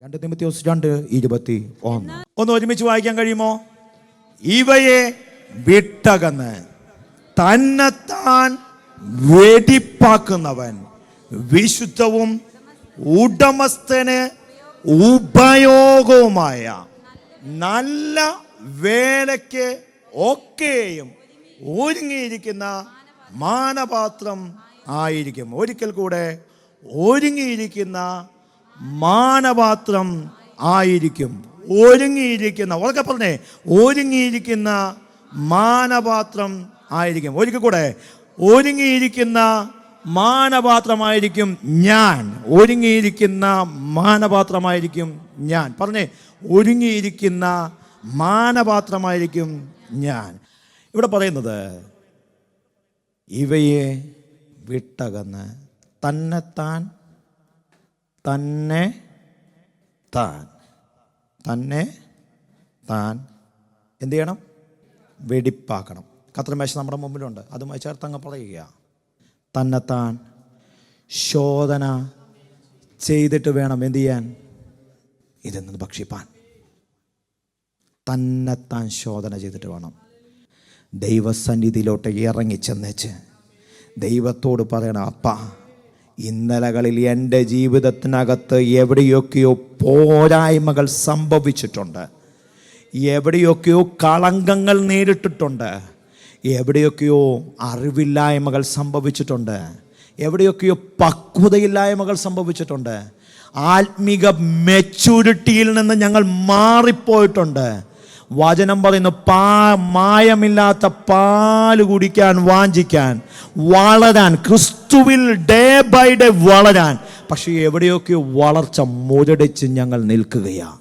2 തിമോഥെയോസ് 2:21 ഒന്ന് ഒരുമിച്ച് വായിക്കാൻ കഴിയുമോ? ഇവയെ വിട്ടകന്ന് തന്നെത്താൻ വെടിപ്പാക്കുന്നവൻ വിശുദ്ധവും ഉടമസ്ഥന് ഉപയോഗവുമായ നല്ല വേലയ്ക്ക് ഒക്കെയും ഒരുങ്ങിയിരിക്കുന്ന മാനപാത്രം ആയിരിക്കും. ഒരിക്കൽ കൂടെ, ഒരുങ്ങിയിരിക്കുന്ന മാനപാത്രം ആയിരിക്കും. ഒരുങ്ങിയിരിക്കുന്ന, ഉറക്കെ പറഞ്ഞേ, ഒരുങ്ങിയിരിക്കുന്ന മാനപാത്രം ആയിരിക്കും. ഒരിക്കൽ കൂടെ, ഒരുങ്ങിയിരിക്കുന്ന മാനപാത്രമായിരിക്കും ഞാൻ. ഒരുങ്ങിയിരിക്കുന്ന മാനപാത്രമായിരിക്കും ഞാൻ. പറഞ്ഞേ, ഒരുങ്ങിയിരിക്കുന്ന മാനപാത്രമായിരിക്കും ഞാൻ. ഇവിടെ പറയുന്നത് ഇവയെ വിട്ടകന്ന് തന്നെത്താൻ എന്ത് ചെയ്യണം? വെടിപ്പാക്കണം. കത്രിമേശ നമ്മുടെ മുമ്പിലുണ്ട്, അതുമായി ചേർത്തങ്ങ് പറയുക. തന്നെത്താൻ ശോധന ചെയ്തിട്ട് വേണം എന്ത് ചെയ്യാൻ? ഇതിൽ നിന്ന് ഭക്ഷിപ്പാൻ. തന്നെത്താൻ ശോധന ചെയ്തിട്ട് വേണം ദൈവസന്നിധിയിലോട്ട് ഇറങ്ങിച്ചെന്നേച്ച് ദൈവത്തോട് പറയണം, അപ്പാ, ഇന്നലകളിൽ എൻ്റെ ജീവിതത്തിനകത്ത് എവിടെയൊക്കെയോ പോരായ്മകൾ സംഭവിച്ചിട്ടുണ്ട്, എവിടെയൊക്കെയോ കളങ്കങ്ങൾ നേരിട്ടിട്ടുണ്ട്, എവിടെയൊക്കെയോ അറിവില്ലായ്മകൾ സംഭവിച്ചിട്ടുണ്ട്, എവിടെയൊക്കെയോ പക്വതയില്ലായ്മകൾ സംഭവിച്ചിട്ടുണ്ട്, ആത്മീക മെച്യൂരിറ്റിയിൽ നിന്ന് ഞങ്ങൾ മാറിപ്പോയിട്ടുണ്ട്. വചനം പറയുന്നു, മായമില്ലാത്ത പാല് കുടിക്കാൻ വാഞ്ചിക്കാൻ, വളരാൻ, ക്രിസ്തുവിൽ ഡേ ബൈ ഡേ വളരാൻ. പക്ഷേ എവിടെയൊക്കെയോ വളർച്ച മുരടിച്ച് ഞങ്ങൾ നിൽക്കുകയാണ്.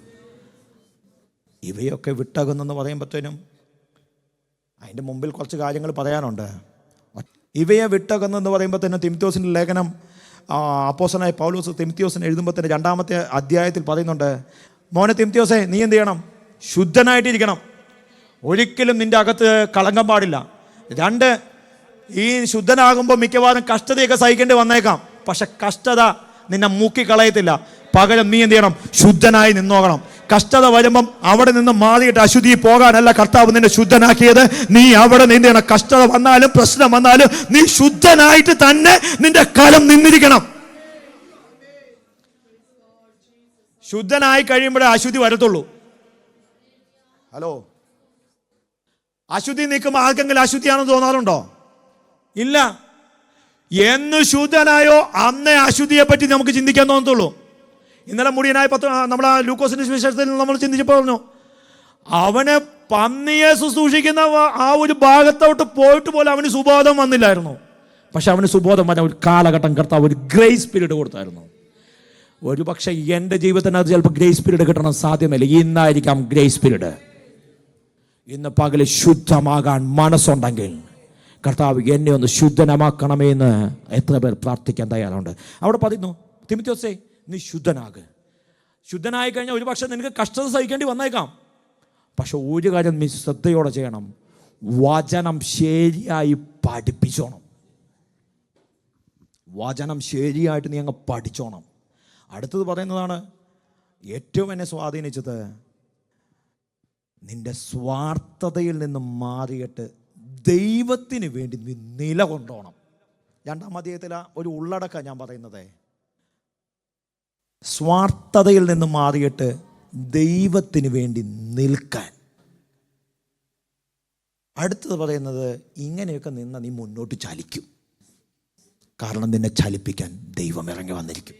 ഇവയൊക്കെ വിട്ടകുന്നെന്ന് പറയുമ്പോഴത്തേനും അതിൻ്റെ മുമ്പിൽ കുറച്ച് കാര്യങ്ങൾ പറയാനുണ്ട്. ഇവയെ വിട്ടകുന്നെന്ന് പറയുമ്പോഴത്തേനും തിമോഥെയോസിൻ്റെ ലേഖനം അപ്പോസ്തലനായ പൗലോസ് തിമോഥെയോസിന് എഴുതുമ്പോൾ തന്നെ 2-ാമത്തെ അധ്യായത്തിൽ പറയുന്നുണ്ട്, മോനെ തിമോഥെയോസേ, നീ എന്ത് ചെയ്യണം? ശുദ്ധനായിട്ടിരിക്കണം. ഒരിക്കലും നിൻ്റെ അകത്ത് കളങ്കം പാടില്ല. 2, ഈ ശുദ്ധനാകുമ്പോൾ മിക്കവാറും കഷ്ടതയൊക്കെ സഹിക്കേണ്ടി വന്നേക്കാം. പക്ഷെ കഷ്ടത നിന്നെ മുക്കിക്കളയത്തില്ല. പകരം നീ എന്ത് ചെയ്യണം? ശുദ്ധനായി നിന്നോക്കണം. കഷ്ടത വരുമ്പം അവിടെ നിന്ന് മാറിയിട്ട് അശുദ്ധി പോകാനല്ല കർത്താവ് നിന്നെ ശുദ്ധനാക്കിയത്. നീ അവിടെ നിന്ന് എന്ത് ചെയ്യണം? കഷ്ടത വന്നാലും പ്രശ്നം വന്നാലും നീ ശുദ്ധനായിട്ട് തന്നെ നിന്റെ കാലം നിന്നിരിക്കണം. ശുദ്ധനായി കഴിയുമ്പോഴേ അശുദ്ധി വരത്തുള്ളൂ. ഹലോ, അശുദ്ധി നീക്കുമ്പോൾ ആർക്കെങ്കിലും അശുദ്ധിയാണെന്ന് തോന്നാറുണ്ടോ? ഇല്ല. എന്ന് ശുദ്ധനായോ അന്നേ അശുദ്ധിയെ പറ്റി നമുക്ക് ചിന്തിക്കാൻ തോന്നത്തുള്ളൂ. ഇന്നലെ മുടിയനായ നമ്മുടെ ലൂക്കോസിന്റെ സുവിശേഷത്തിൽ നമ്മൾ ചിന്തിച്ചപ്പോൾ പറഞ്ഞു, അവനെ പന്നിയെ ശുശ്രൂഷിക്കുന്ന ആ ഒരു ഭാഗത്തോട്ട് പോയിട്ട് പോലും അവന് സുബോധം വന്നില്ലായിരുന്നു. പക്ഷെ അവന് സുബോധം വന്ന ഒരു കാലഘട്ടം കർത്താവ് ഒരു ഗ്രേസ് പീരീഡ് കൊടുത്തായിരുന്നു. ഒരു പക്ഷേ എൻ്റെ ജീവിതത്തിനകത്ത് ചിലപ്പോൾ ഗ്രേസ് പീരീഡ് കിട്ടണം സാധ്യമല്ല. ഇന്നായിരിക്കാം ഗ്രേസ് പീരീഡ്. ഇന്ന് പകല് ശുദ്ധമാകാൻ മനസ്സുണ്ടെങ്കിൽ കർത്താവ് എന്നെ ഒന്ന് ശുദ്ധനമാക്കണമേ എന്ന് എത്ര പേർ പ്രാർത്ഥിക്കാൻ തയ്യാറുണ്ട്? അവിടെ പറയുന്നു, തിമോഥെയോസേ, നീ ശുദ്ധനാക്. ശുദ്ധനായി കഴിഞ്ഞാൽ ഒരു പക്ഷേ നിനക്ക് കഷ്ടത സഹിക്കേണ്ടി വന്നേക്കാം. പക്ഷെ ഒരു കാര്യം നീ ശ്രദ്ധയോടെ ചെയ്യണം, വചനം ശരിയായി പഠിപ്പിച്ചോണം. വചനം ശരിയായിട്ട് നീ അങ്ങ് പഠിച്ചോണം. അടുത്തത് പറയുന്നതാണ് ഏറ്റവും എന്നെ സ്വാധീനിച്ചത്, നിന്റെ സ്വാർത്ഥതയിൽ നിന്ന് മാറിയിട്ട് ദൈവത്തിന് വേണ്ടി നീ നിലകൊണ്ടോണം. 2-ാം അധ്യായത്തിലെ ഒരു ഉള്ളടക്കം ഞാൻ പറയുന്നത്, സ്വാർത്ഥതയിൽ നിന്ന് മാറിയിട്ട് ദൈവത്തിന് വേണ്ടി നിൽക്കാൻ. അടുത്തത് പറയുന്നത്, ഇങ്ങനെയൊക്കെ നിന്ന് നീ മുന്നോട്ട് ചലിക്കും. കാരണം നിന്നെ ചലിപ്പിക്കാൻ ദൈവം ഇറങ്ങി വന്നിരിക്കും.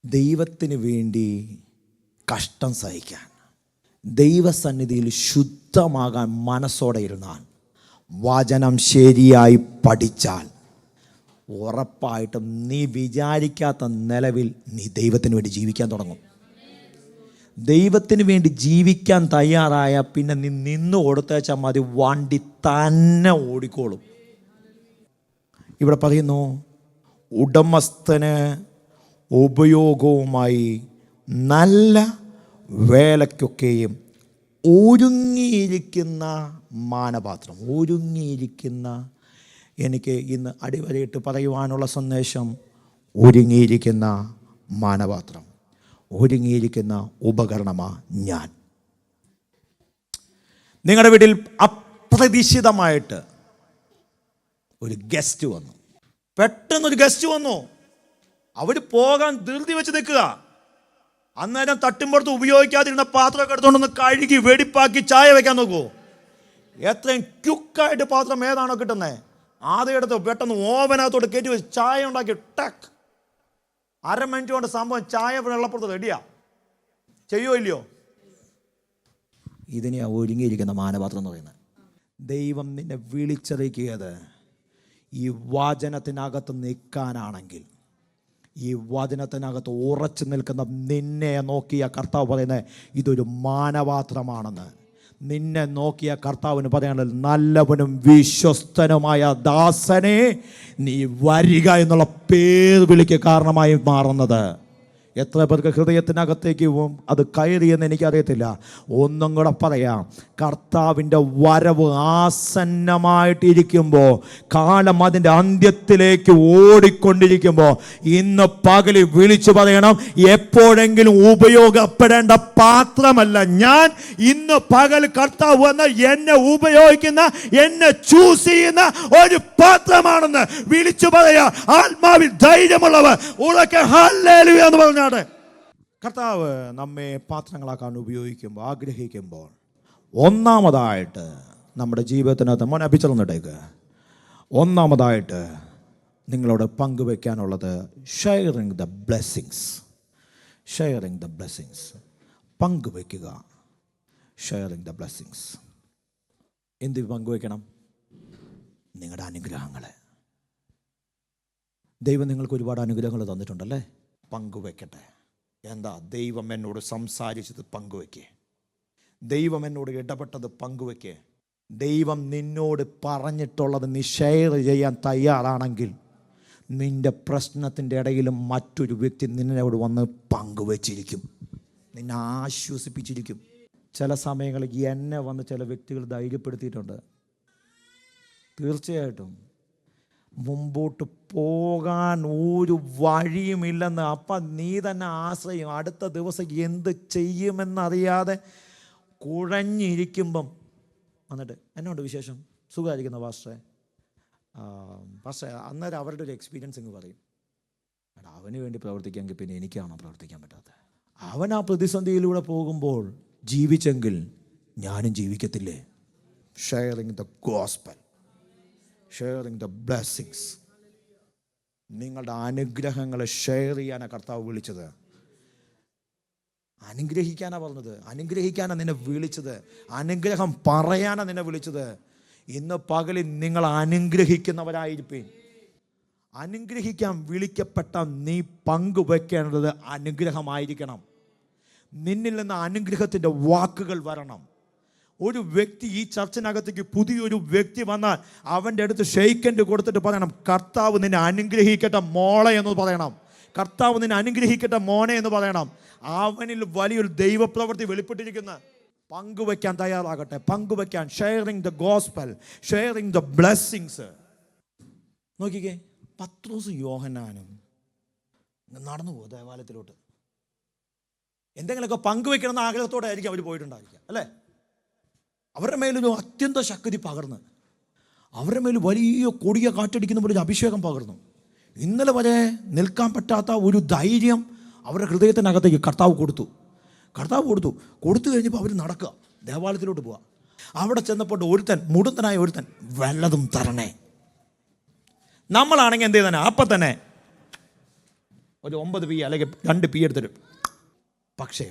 ദൈവത്തിന് വേണ്ടി കഷ്ടം സഹിക്കാൻ, ദൈവസന്നിധിയിൽ ശുദ്ധമാകാൻ മനസ്സോടെ ഇരുന്നാൽ, വചനം ശരിയായി പഠിച്ചാൽ ഉറപ്പായിട്ടും നീ വിചാരിക്കാത്ത നിലവിൽ നീ ദൈവത്തിന് വേണ്ടി ജീവിക്കാൻ തുടങ്ങും. ദൈവത്തിന് വേണ്ടി ജീവിക്കാൻ തയ്യാറായ പിന്നെ നീ നിന്ന് കൊടുത്തേച്ചാൽ മതി, വണ്ടി തന്നെ ഓടിക്കോളും. ഇവിടെ പറയുന്നു, ഉടമസ്ഥന് ഉപയോഗവുമായി നല്ല വേലയ്ക്കൊക്കെയും ഒരുങ്ങിയിരിക്കുന്ന മാനപാത്രം. ഒരുങ്ങിയിരിക്കുന്ന, എനിക്ക് ഇന്ന് അടിവരയിട്ട് പറയുവാനുള്ള സന്ദേശം, ഒരുങ്ങിയിരിക്കുന്ന മാനപാത്രം, ഒരുങ്ങിയിരിക്കുന്ന ഉപകരണമാ ഞാൻ. നിങ്ങളുടെ വീട്ടിൽ അപ്രതീക്ഷിതമായിട്ട് ഒരു ഗസ്റ്റ് വന്നു. പെട്ടെന്നൊരു ഗസ്റ്റ് വന്നു. അവർ പോകാൻ ധൃതി വെച്ച് നിൽക്കുക. അന്നേരം തട്ടുമ്പുറത്ത് ഉപയോഗിക്കാതിരുന്ന പാത്രമൊക്കെ എടുത്തുകൊണ്ടൊന്ന് കഴുകി വെടിപ്പാക്കി ചായ വെക്കാൻ നോക്കൂ. എത്രയും ക്യുക്കായിട്ട് പാത്രം ഏതാണോ കിട്ടുന്നത് ആദ്യം എടുത്ത് പെട്ടെന്ന് ഓവനകത്തോട്ട് കയറ്റി വെച്ച് ചായ ഉണ്ടാക്കി ടക്ക്, 1/2 മിനിറ്റ് കൊണ്ട് സംഭവം ചായ വെള്ളപ്പുറത്ത് റെഡിയാ. ചെയ്യോ ഇല്ലയോ? ഇതിനെയാ ഒരുങ്ങിയിരിക്കുന്ന മാനപാത്രം എന്ന് പറയുന്നത്. ദൈവം നിന്നെ വിളിച്ചറിയിക്കുന്നത് ഈ വചനത്തിനകത്ത് നിൽക്കാനാണെങ്കിൽ, ഈ വചനത്തിനകത്ത് ഉറച്ചു നിൽക്കുന്ന നിന്നെ നോക്കിയ കർത്താവ് പറയുന്നത് ഇതൊരു മാനപാത്രമാണെന്ന്. നിന്നെ നോക്കിയ കർത്താവിന് പറയാനുള്ളത്, നല്ലവനും വിശ്വസ്തനുമായ ദാസനെ നീ വരിക എന്നുള്ള പേര് വിളിക്ക് കാരണമായി മാറുന്നത്. എത്ര പേർക്ക് ഹൃദയത്തിനകത്തേക്ക് അത് കയറിയെന്ന് എനിക്കറിയത്തില്ല. ഒന്നും കൂടെ പറയാം, കർത്താവിൻ്റെ വരവ് ആസന്നമായിട്ടിരിക്കുമ്പോൾ, കാലം അതിൻ്റെ അന്ത്യത്തിലേക്ക് ഓടിക്കൊണ്ടിരിക്കുമ്പോൾ, ഇന്ന് പകല് വിളിച്ചു പറയണം, എപ്പോഴെങ്കിലും ഉപയോഗപ്പെടേണ്ട പാത്രമല്ല ഞാൻ. ഇന്ന് പകൽ കർത്താവ് വന്ന് എന്നെ ഉപയോഗിക്കുന്ന, എന്നെ ചൂസ് ചെയ്യുന്ന ഒരു പാത്രമാണെന്ന് വിളിച്ചു പറയാ. ആത്മാവിൽ ധൈര്യമുള്ളവർ ഉറക്കെ ഹല്ലേലൂയ എന്ന് പറഞ്ഞാണ്. കർത്താവ് നമ്മെ പാത്രങ്ങളാക്കാൻ ഉപയോഗിക്കുമ്പോൾ, ആഗ്രഹിക്കുമ്പോൾ, ഒന്നാമതായിട്ട് നമ്മുടെ ജീവിതത്തിനകത്ത് മോനപ്പിച്ചിടന്നിട്ടേക്ക്, ഒന്നാമതായിട്ട് നിങ്ങളോട് പങ്കുവെക്കാനുള്ളത് sharing the blessings. Sharing the blessings, പങ്കുവെക്കുക. Sharing the blessings. എന്ത് പങ്കുവെക്കണം? നിങ്ങളുടെ അനുഗ്രഹങ്ങളെ. ദൈവം നിങ്ങൾക്ക് ഒരുപാട് അനുഗ്രഹങ്ങൾ തന്നിട്ടുണ്ടല്ലേ, പങ്കുവെക്കട്ടെ. എന്താ? ദൈവം എന്നോട് സംസാരിച്ചത് പങ്കുവെക്കേ, ദൈവം എന്നോട് ഇടപെട്ടത് പങ്കുവെക്കേ, ദൈവം നിന്നോട് പറഞ്ഞിട്ടുള്ളത് നീ ഷെയർ ചെയ്യാൻ തയ്യാറാണെങ്കിൽ നിൻ്റെ പ്രശ്നത്തിൻ്റെ ഇടയിലും മറ്റൊരു വ്യക്തി നിന്നോട് വന്ന് പങ്കുവെച്ചിരിക്കും, നിന്നെ ആശ്വസിപ്പിച്ചിരിക്കും. ചില സമയങ്ങളിൽ എന്നെ വന്ന് ചില വ്യക്തികൾ ധൈര്യപ്പെടുത്തിയിട്ടുണ്ട്. തീർച്ചയായിട്ടും മുമ്പോട്ട് പോകാൻ ഒരു വഴിയുമില്ലെന്ന് അപ്പം നീ തന്നെ ആശ്രയം. അടുത്ത ദിവസം എന്ത് ചെയ്യുമെന്നറിയാതെ കുഴഞ്ഞിരിക്കുമ്പം വന്നിട്ട് എന്നോട് വിശേഷം, സുഖമായിരിക്കുന്ന പാസ്റ്ററെ, അന്നേരം അവരുടെ ഒരു എക്സ്പീരിയൻസ് ഇങ്ങ് പറയും. എടാ, അവന് വേണ്ടി പ്രവർത്തിക്കാമെങ്കിൽ പിന്നെ എനിക്കാണോ പ്രവർത്തിക്കാൻ പറ്റാത്തത്? അവൻ ആ പ്രതിസന്ധിയിലൂടെ പോകുമ്പോൾ ജീവിച്ചെങ്കിൽ ഞാനും ജീവിക്കത്തില്ലേ? Sharing the gospel, sharing the blessings. നിങ്ങളുടെ അനുഗ്രഹങ്ങളെ ഷെയർ ചെയ്യാനാണ് കർത്താവ് വിളിച്ചത്. അനുഗ്രഹിക്കാനാണ് പറഞ്ഞത്, അനുഗ്രഹിക്കാനാണ് നിന്നെ വിളിച്ചത്, അനുഗ്രഹം പറയാനാണ് നിന്നെ വിളിച്ചത്. ഇന്ന് പകലിൽ നിങ്ങൾ അനുഗ്രഹിക്കുന്നവരായിരിക്കും. അനുഗ്രഹിക്കാൻ വിളിക്കപ്പെട്ട നീ പങ്കുവെക്കേണ്ടത് അനുഗ്രഹമായിരിക്കണം. നിന്നിൽ നിന്ന് അനുഗ്രഹത്തിൻ്റെ വാക്കുകൾ വരണം. ഒരു വ്യക്തി ഈ ചർച്ചിനകത്തേക്ക് പുതിയൊരു വ്യക്തി വന്നാൽ അവൻ്റെ അടുത്ത് ഷെയ്ക്കൻഡ് കൊടുത്തിട്ട് പറയണം, കർത്താവ് നിന്നെ അനുഗ്രഹിക്കട്ടെ മോളെ എന്ന് പറയണം, കർത്താവ് നിന്നെ അനുഗ്രഹിക്കട്ടെ മോനെ എന്ന് പറയണം. അവനിൽ വലിയൊരു ദൈവപ്രവൃത്തി വെളിപ്പെട്ടിരിക്കുന്ന. പങ്കുവെക്കാൻ തയ്യാറാകട്ടെ, പങ്കുവെക്കാൻ. Sharing the gospel, sharing the blessings. നോക്കിക്കേ, പത്രോസും യോഹന്നാനും നടന്നു പോകും ദേവാലയത്തിലോട്ട്. എന്തെങ്കിലുമൊക്കെ പങ്കുവെക്കണമെന്ന ആഗ്രഹത്തോടെ ആയിരിക്കും അവർ പോയിട്ടുണ്ടായിരിക്കുക, അല്ലേ? അവരുടെ മേലൊരു അത്യന്ത ശക്തി പകർന്ന്, അവരുടെ മേൽ വലിയ കൊടിയ കാറ്റടിക്കുന്ന പോലെ ഒരു അഭിഷേകം പകർന്നു. ഇന്നലെ വരെ നിൽക്കാൻ പറ്റാത്ത ഒരു ധൈര്യം അവരുടെ ഹൃദയത്തിനകത്തേക്ക് കർത്താവ് കൊടുത്തു കഴിഞ്ഞപ്പോൾ അവർ നടക്കുക, ദേവാലയത്തിലോട്ട് പോവുക. അവിടെ ചെന്നപ്പോൾ ഒരുത്തൻ, മുടുത്തനായ ഒരുത്തൻ, വല്ലതും തരണേ. നമ്മളാണെങ്കിൽ എന്ത് ചെയ്താൽ അപ്പം തന്നെ ഒരു 9 പി അല്ലെങ്കിൽ 2 പി എടുത്തിട്ട്. പക്ഷേ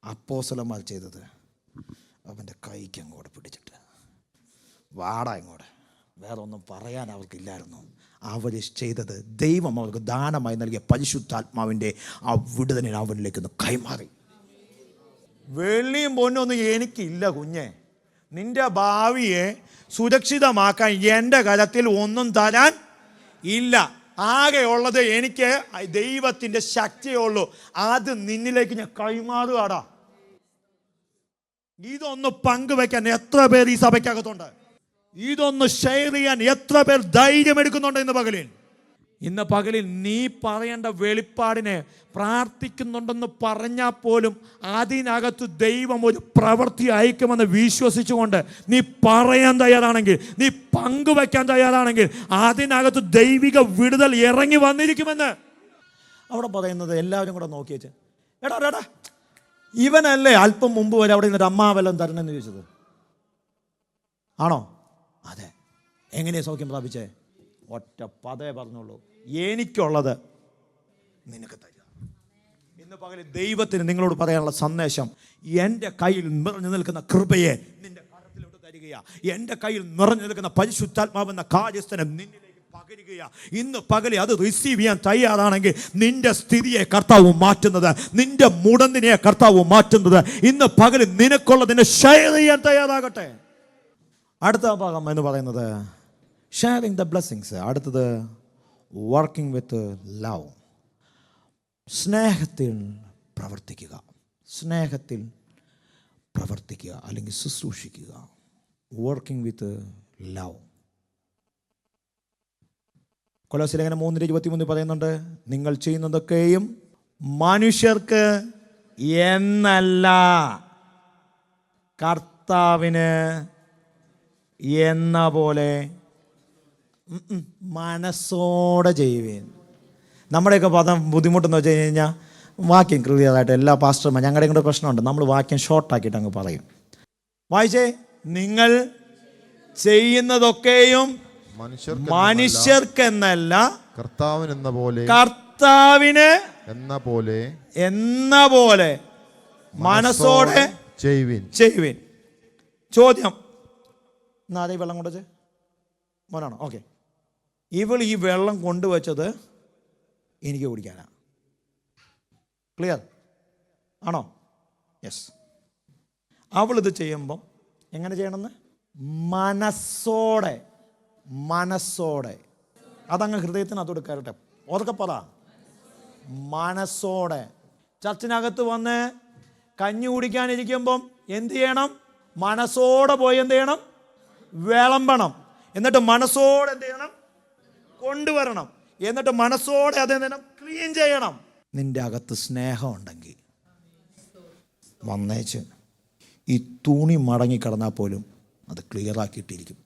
അപ്പോസ്തലന്മാർ ചെയ്തത്, അവൻ്റെ കൈക്ക് അങ്ങോട്ട് പിടിച്ചിട്ട് വാടാ ഇങ്ങോട്ട്, വേറെ ഒന്നും പറയാൻ അവർക്കില്ലായിരുന്നു. അവർ ചെയ്തത് ദൈവം അവർക്ക് ദാനമായി നൽകിയ പരിശുദ്ധാത്മാവിൻ്റെ ആ വിടുതലിനെ അവനിലേക്ക് കൈമാറി. വെള്ളിയും പൊന്നൊന്നും എനിക്കില്ല കുഞ്ഞെ. നിന്റെ ഭാവിയെ സുരക്ഷിതമാക്കാൻ എൻ്റെ കരത്തിൽ ഒന്നും തരാൻ ഇല്ല. ആകെയുള്ളത് എനിക്ക് ദൈവത്തിൻ്റെ ശക്തിയേ ഉള്ളൂ. അത് നിന്നിലേക്ക് ഞാൻ കൈമാറുകയാടാ. ഇതൊന്ന് പങ്കുവെക്കാൻ എത്ര പേർ ഈ സഭയ്ക്കകത്തുണ്ട്? ഇതൊന്ന് ഷെയർ ചെയ്യാൻ എത്ര പേർ ധൈര്യം എടുക്കുന്നുണ്ട് ഇന്ന് പകലിൽ? ഇന്ന് പകലിൽ നീ പറയേണ്ട വെളിപ്പാടിനെ പ്രാർത്ഥിക്കുന്നുണ്ടെന്ന് പറഞ്ഞാൽ പോലും അതിനകത്ത് ദൈവം ഒരു പ്രവൃത്തി അയക്കുമെന്ന് വിശ്വസിച്ചുകൊണ്ട് നീ പറയാൻ തയ്യാറാണെങ്കിൽ, നീ പങ്കുവെക്കാൻ തയ്യാറാണെങ്കിൽ അതിനകത്ത് ദൈവിക വിടുതൽ ഇറങ്ങി വന്നിരിക്കുമെന്ന് അവിടെ പറയുന്നത്. എല്ലാവരും കൂടെ നോക്കി വെച്ച്, എടാ ഇവനല്ലേ അല്പം മുമ്പ് വരെ അവിടെ നിന്നൊരു അമ്മാവെല്ലാം തരണമെന്ന് ചോദിച്ചത്? ആണോ? അതെ. എങ്ങനെയാ സൗഖ്യം പ്രാപിച്ചേ? ഒറ്റ പതേ പറഞ്ഞുള്ളൂ, എനിക്കുള്ളത് നിനക്ക് തരാം. ഇന്ന് പകല് ദൈവത്തിന് നിങ്ങളോട് പറയാനുള്ള സന്ദേശം, എൻ്റെ കയ്യിൽ നിറഞ്ഞു നിൽക്കുന്ന കൃപയെ നിന്റെ കരത്തിലോട്ട് തരികയാ. എൻ്റെ കയ്യിൽ നിറഞ്ഞു നിൽക്കുന്ന പരിശുദ്ധാത്മാവെന്ന കാര്യസ്ഥനം നിന്നിലേക്ക് പകരുകയാ. ഇന്ന് പകല് അത് റിസീവ് ചെയ്യാൻ തയ്യാറാണെങ്കിൽ നിന്റെ സ്ഥിതിയെ കർത്താവ് മാറ്റുന്നത്, നിന്റെ മുടന്തിനെ കർത്താവ് മാറ്റുന്നത്. ഇന്ന് പകല് നിനക്കുള്ളതിനെ ഷെയർ ചെയ്യാൻ തയ്യാറാകട്ടെ. അടുത്ത ഭാഗം എന്ന് പറയുന്നത് ഷെയറിങ് ദ ബ്ലെസ്സിങ്സ്. അടുത്തത് വർക്കിംഗ് വിത്ത് ലവ്. സ്നേഹത്തിൽ പ്രവർത്തിക്കുക. സ്നേഹത്തിൽ പ്രവർത്തിക്കുക അല്ലെങ്കിൽ ശുശ്രൂഷിക്കുക. Working with love. കൊലോസ്യലേഖനം 3:23 പറയുന്നുണ്ട്, നിങ്ങൾ ചെയ്യുന്നതൊക്കെയും മനുഷ്യർക്ക് എന്നല്ല കർത്താവിന് എന്ന പോലെ മനസ്സോടെ ചെയ്യുവേൻ. നമ്മുടെയൊക്കെ പദം ബുദ്ധിമുട്ടെന്ന് വെച്ച് കഴിഞ്ഞാൽ വാക്യം ക്ലിയറായിട്ട് എല്ലാ പാസ്റ്റർമാർ, ഞങ്ങളുടെയും കൂടെ പ്രശ്നമുണ്ട്, നമ്മൾ വാക്യം ഷോർട്ടാക്കിയിട്ട് അങ്ങ് പറയും. വായിച്ചേ, നിങ്ങൾ ചെയ്യുന്നതൊക്കെയും മനുഷ്യർക്കെന്നല്ല കർത്താവിന് എന്ന പോലെ മനസ്സോടെ ചെയ്യുവിൻ. ചോദ്യം, എന്നാ അതേ വെള്ളം കൊണ്ടുവച്ച് മോനാണോ? ഓക്കെ. ഇവൾ ഈ വെള്ളം കൊണ്ടുവച്ചത് എനിക്ക് കുടിക്കാനാ. ക്ലിയർ ആണോ? യെസ്. അവളിത് ചെയ്യുമ്പം എങ്ങനെ ചെയ്യണമെന്ന്? മനസ്സോടെ. മനസ്സോടെ. അതങ്ങ് ഹൃദയത്തിനകത്തോട് കയറട്ടെ. ഓർക്കെ പറ, മനസ്സോടെ. ചർച്ചിനകത്ത് വന്ന് കഞ്ഞി കുടിക്കാനിരിക്കുമ്പം എന്ത് ചെയ്യണം? മനസ്സോടെ പോയി എന്ത് ചെയ്യണം? വിളമ്പണം. എന്നിട്ട് മനസ്സോടെ എന്ത് ചെയ്യണം? കൊണ്ടുവരണം. എന്നിട്ട് മനസ്സോടെ അതെന്ത് ചെയ്യണം? ക്ലീൻ ചെയ്യണം. നിന്റെ അകത്ത് സ്നേഹം ഉണ്ടെങ്കിൽ വന്നേച്ച് ഈ തുണി മടങ്ങി കിടന്നാൽ പോലും അത് ക്ലിയർ ആക്കിയിട്ടിരിക്കും.